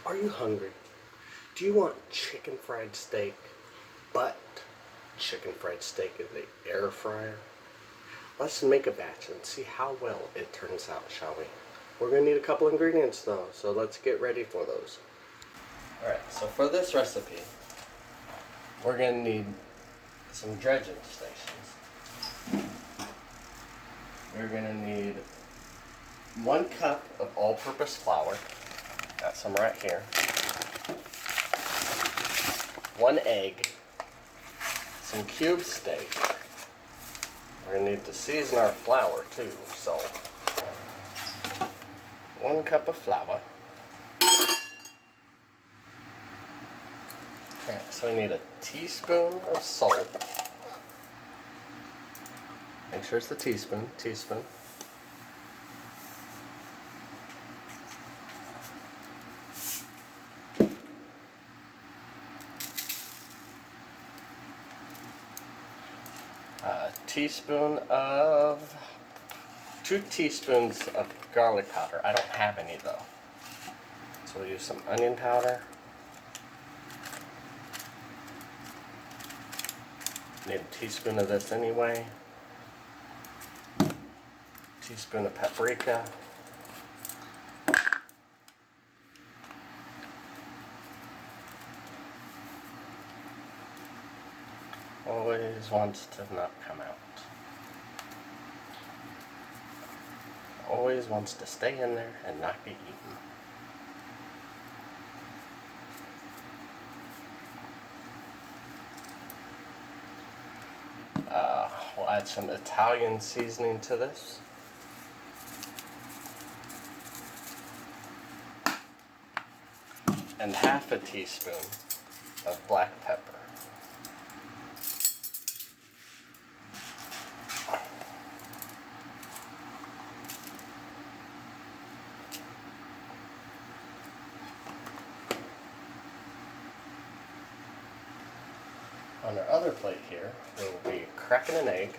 Are you hungry? Do you want chicken fried steak, but chicken fried steak in the air fryer? Let's make a batch and see how well it turns out, shall we? We're going to need a couple ingredients though, so let's get ready for those. Alright, so for this recipe, we're going to need some dredging stations. We're going to need 1 cup of all-purpose flour. Got some right here. 1 egg. Some cube steak. We're going to need to season our flour too, so 1 cup of flour. Okay, so we need a teaspoon of salt. Make sure it's the teaspoon. Teaspoon of 2 teaspoons of garlic powder. I don't have any though, so we'll use some onion powder. Need a teaspoon of this anyway. Teaspoon of paprika. Always wants to not come out. Always wants to stay in there and not be eaten. We'll add some Italian seasoning to this. And half a teaspoon of black pepper. On our other plate here, we will be cracking an egg.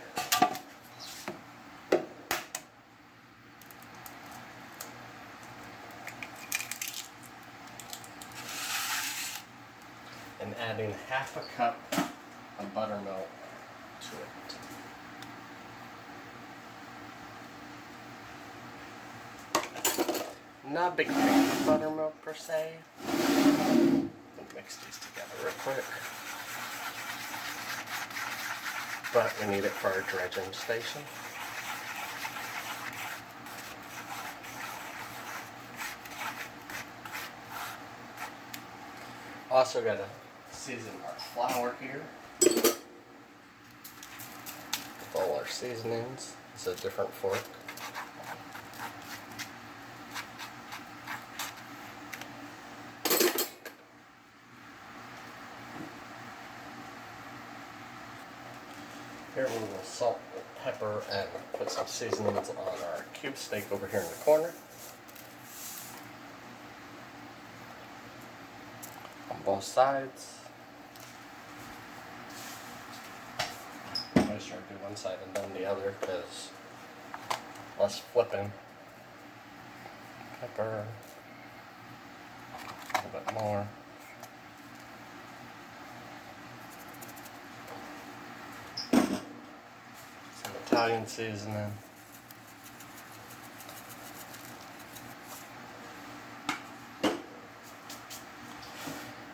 And adding half a cup of buttermilk to it. Not a big fan of buttermilk per se. We'll mix these together real quick. But we need it for our dredging station. Also got to season our flour here with all our seasonings. It's a different fork. Here we will salt, pepper, and put some seasonings on our cube steak over here in the corner. On both sides. I always try to do one side and then the other because less flipping. Pepper, a little bit more. Italian seasoning.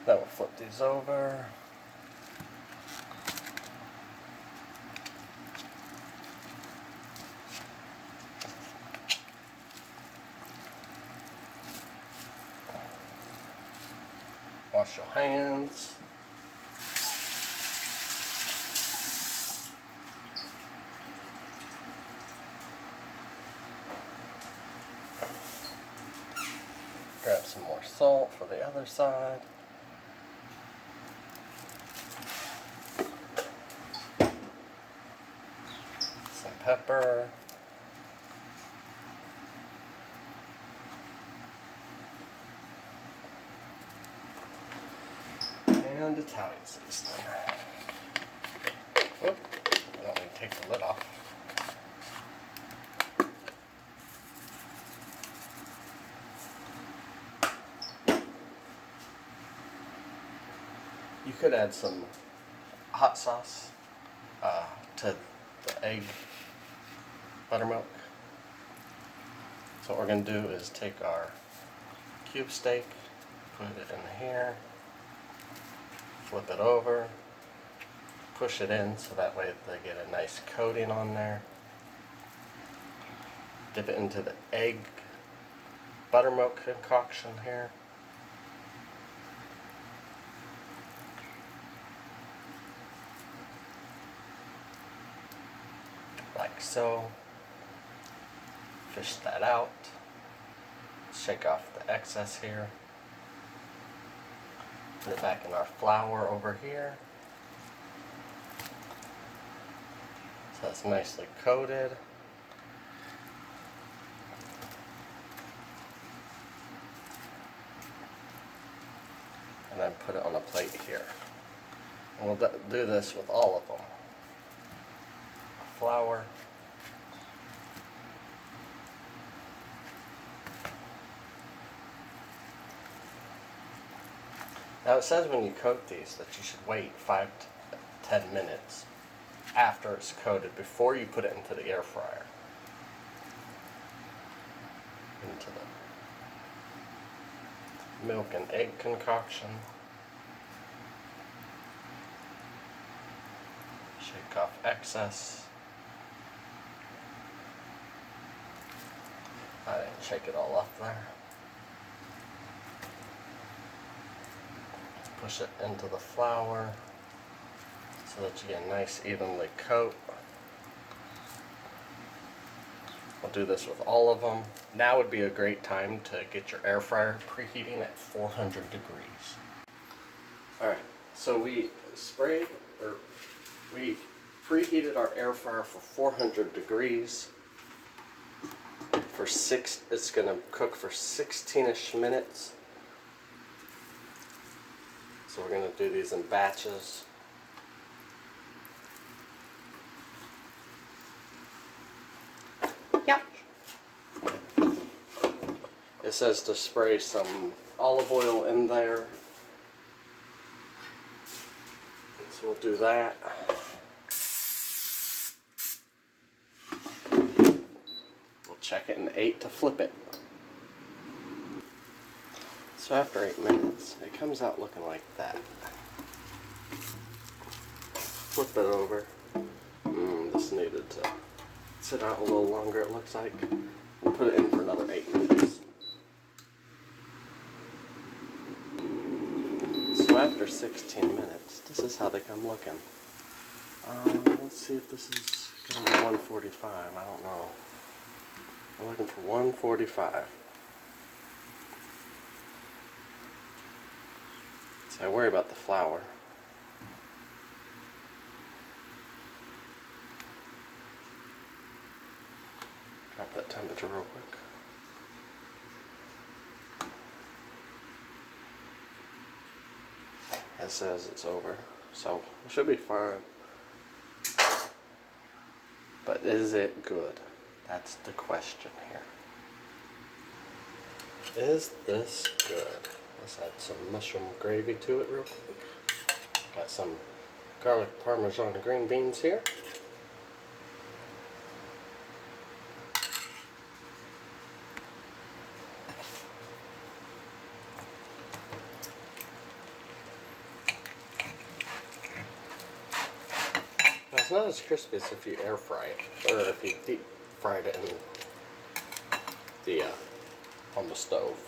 Then we'll flip these over. Wash your hands. Grab some more salt for the other side. Some pepper. And Italian seasoning. Whoop, I don't need to take the lid off. You could add some hot sauce to the egg buttermilk. So what we're going to do is take our cube steak, put it in here, flip it over, push it in so that way they get a nice coating on there. Dip it into the egg buttermilk concoction here. Like so. Fish that out. Shake off the excess here. Put it back in our flour over here. So it's nicely coated. And then put it on a plate here. And we'll do this with all of them. Flour. Now it says when you coat these that you should wait 5 to 10 minutes after it's coated before you put it into the air fryer. Into the milk and egg concoction. Shake off excess. I didn't shake it all off there. Push it into the flour so that you get a nice evenly coat. We'll do this with all of them. Now would be a great time to get your air fryer preheating at 400 degrees. Alright, so we preheated our air fryer for 400 degrees. It's gonna cook for 16-ish minutes. So we're going to do these in batches. Yep. It says to spray some olive oil in there. So we'll do that. We'll check it in 8 to flip it. So after 8 minutes, it comes out looking like that. Flip it over. This needed to sit out a little longer, it looks like. And put it in for another 8 minutes. So after 16 minutes, this is how they come looking. Let's see if this is going to be 145. I don't know. I'm looking for 145. So I worry about the flour. Drop that temperature real quick. It says it's over, so it should be fine. But is it good? That's the question here. Is this good? Let's add some mushroom gravy to it real quick. Got some garlic parmesan green beans here. Now it's not as crispy as if you air fry it, or if you deep fried it in the on the stove.